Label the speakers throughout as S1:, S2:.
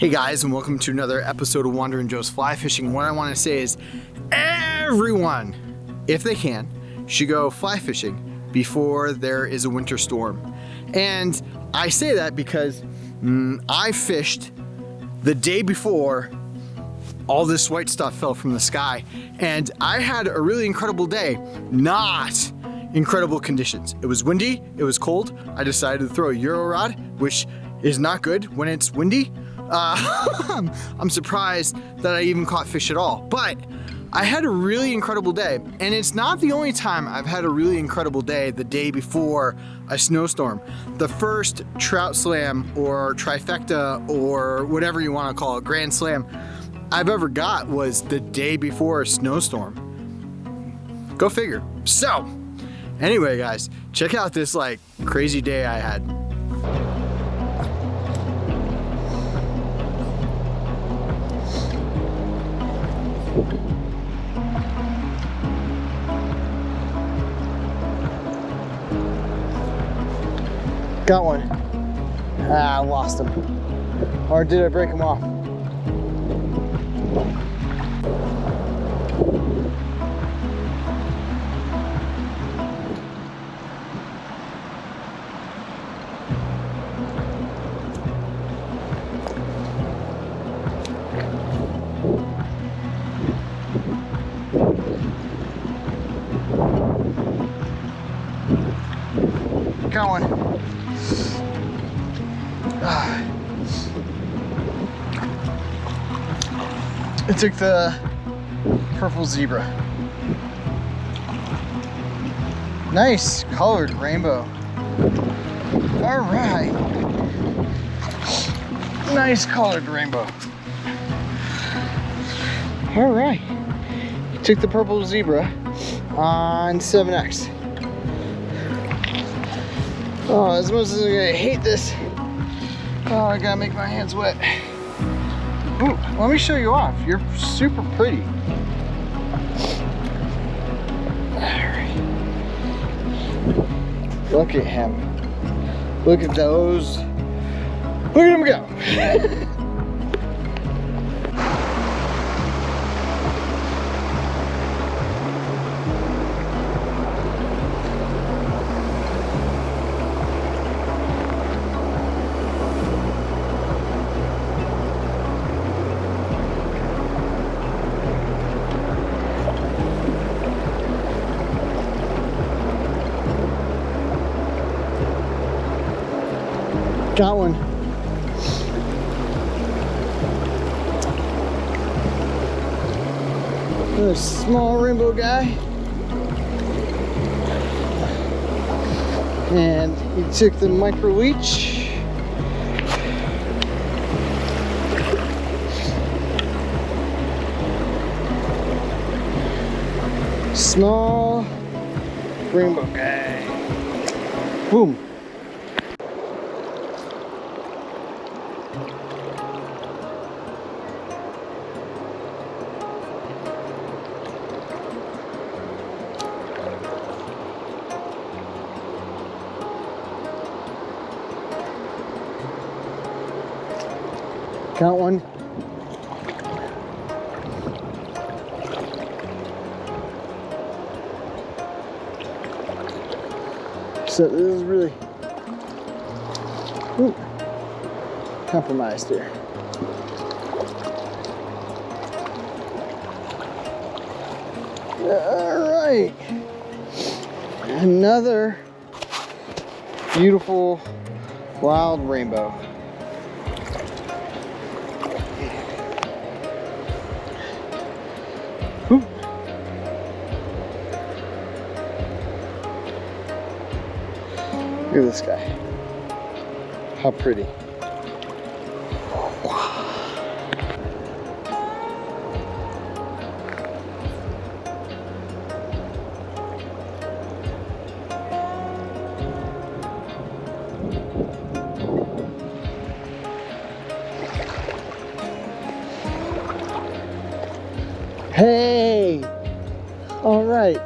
S1: Hey guys, and welcome to another episode of Wandering Joe's Fly Fishing. What I want to say is everyone, if they can, should go fly fishing before there is a winter storm. And I say that because I fished the day before all this white stuff fell from the sky, and I had a really incredible day. Not incredible conditions. It was windy, it was cold. I decided to throw a Euro rod, which is not good when it's windy. I'm surprised that I even caught fish at all, but I had a really incredible day, and it's not the only time I've had a really incredible day the day before a snowstorm. The first trout slam or trifecta or whatever you want to call it, grand slam, I've ever got was the day before a snowstorm. Go figure. So, anyway guys, check out this like crazy day I had. Got one. I lost him. Or did I break him off? Got one. I took the purple zebra. Nice colored rainbow. All right. Nice colored rainbow. All right. Took the purple zebra on 7X. Oh, as much as I'm gonna hate this, oh, I gotta make my hands wet. Ooh, let me show you off. You're super pretty. Alright. Look at him. Look at those. Look at him go. Got one. Another small rainbow guy. And he took the micro leech. Small rainbow guy. Boom. Got one. So this is really compromised here. All right, another beautiful wild rainbow. Look at this guy. How pretty. Hey! All right.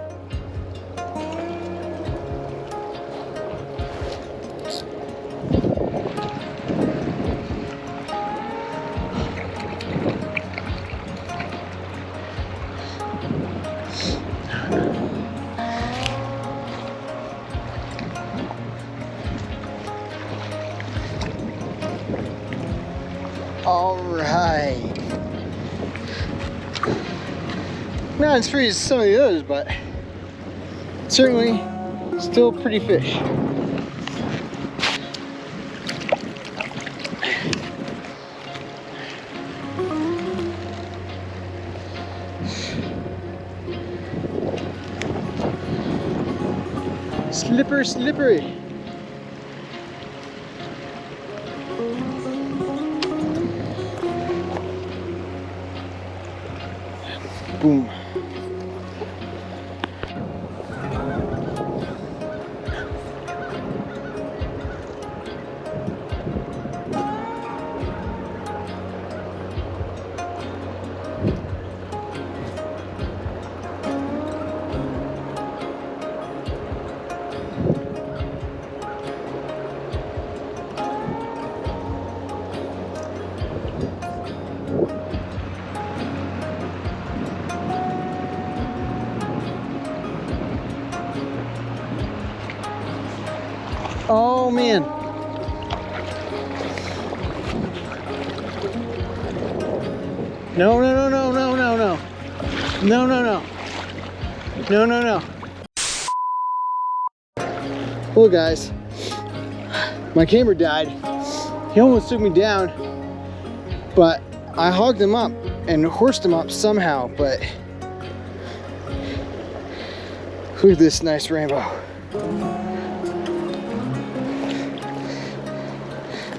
S1: All right. Not as free as some of the others, but certainly still pretty fish. Slippery. Boom. Oh man. No. Well guys, my camera died. He almost took me down, but I hogged him up and horsed him up somehow, but look at this nice rainbow.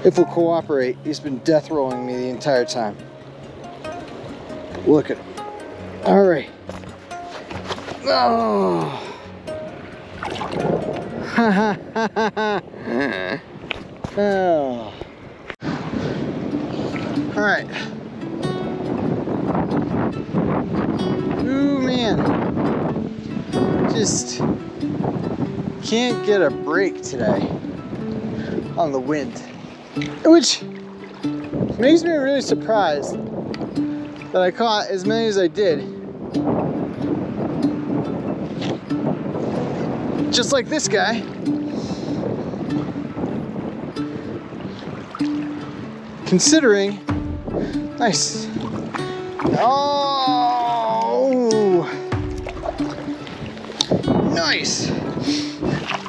S1: If we'll cooperate, he's been death rolling me the entire time. Look at him. All right. Oh. Ha ha ha ha. Oh. All right. Ooh man. Just can't get a break today on the wind. Which makes me really surprised that I caught as many as I did. Just like this guy. Considering, nice. Oh, nice.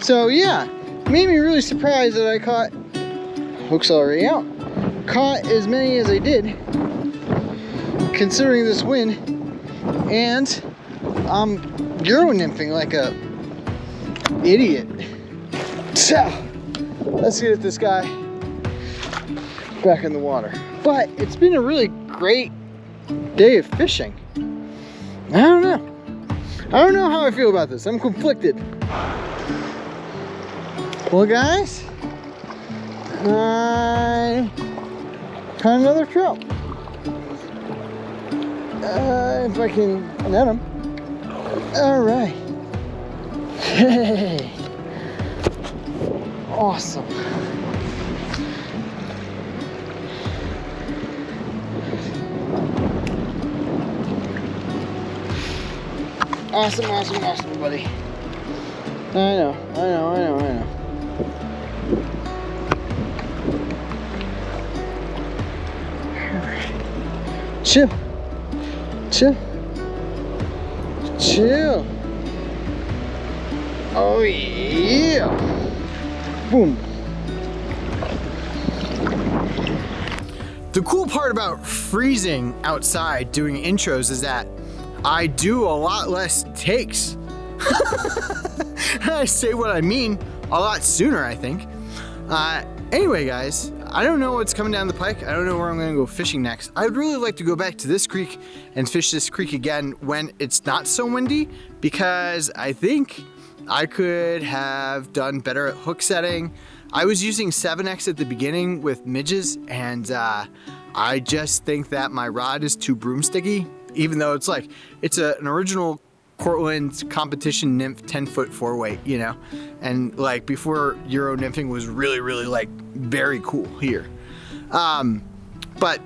S1: So yeah, made me really surprised that I caught, hook's already out, caught as many as I did, considering this wind, and I'm Euro nymphing like a idiot. So let's get this guy back in the water. But it's been a really great day of fishing. I don't know how I feel about this. I'm conflicted. Well guys, I caught another trout. If I can net him. All right. Hey. Awesome. Awesome, buddy. I know. Chill. Oh yeah. Boom. The cool part about freezing outside doing intros is that I do a lot less takes. I say what I mean a lot sooner, I think. Anyway, guys, I don't know what's coming down the pike. I don't know where I'm gonna go fishing next. I'd really like to go back to this creek and fish this creek again when it's not so windy, because I think I could have done better at hook setting. I was using 7X at the beginning with midges, and I just think that my rod is too broomsticky, even though it's like, it's an original Cortland competition nymph 10-foot 4-weight, you know? And like before Euro nymphing was really like very cool here. But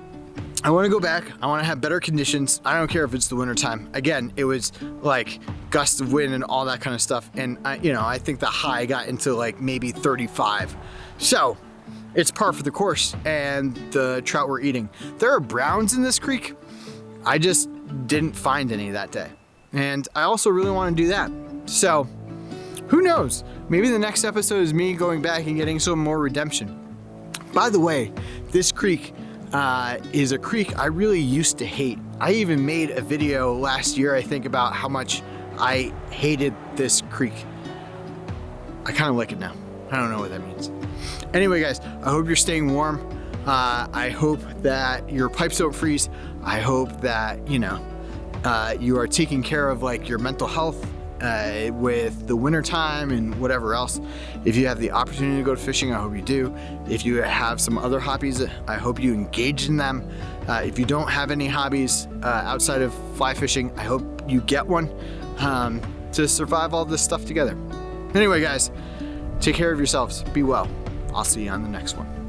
S1: I wanna go back, I wanna have better conditions. I don't care if it's the winter time. Again, it was like gusts of wind and all that kind of stuff. And I think the high got into like maybe 35. So it's par for the course and the trout we're eating. There are browns in this creek. I just didn't find any that day. And I also really want to do that. So who knows? Maybe the next episode is me going back and getting some more redemption. By the way, this creek is a creek I really used to hate. I even made a video last year, I think, about how much I hated this creek. I kind of like it now. I don't know what that means. Anyway, guys, I hope you're staying warm. I hope that your pipes don't freeze. I hope that, you are taking care of like your mental health with the winter time and whatever else. If you have the opportunity to go fishing, I hope you do. If you have some other hobbies, I hope you engage in them. If you don't have any hobbies outside of fly fishing, I hope you get one to survive all this stuff together. Anyway, guys, take care of yourselves. Be well. I'll see you on the next one.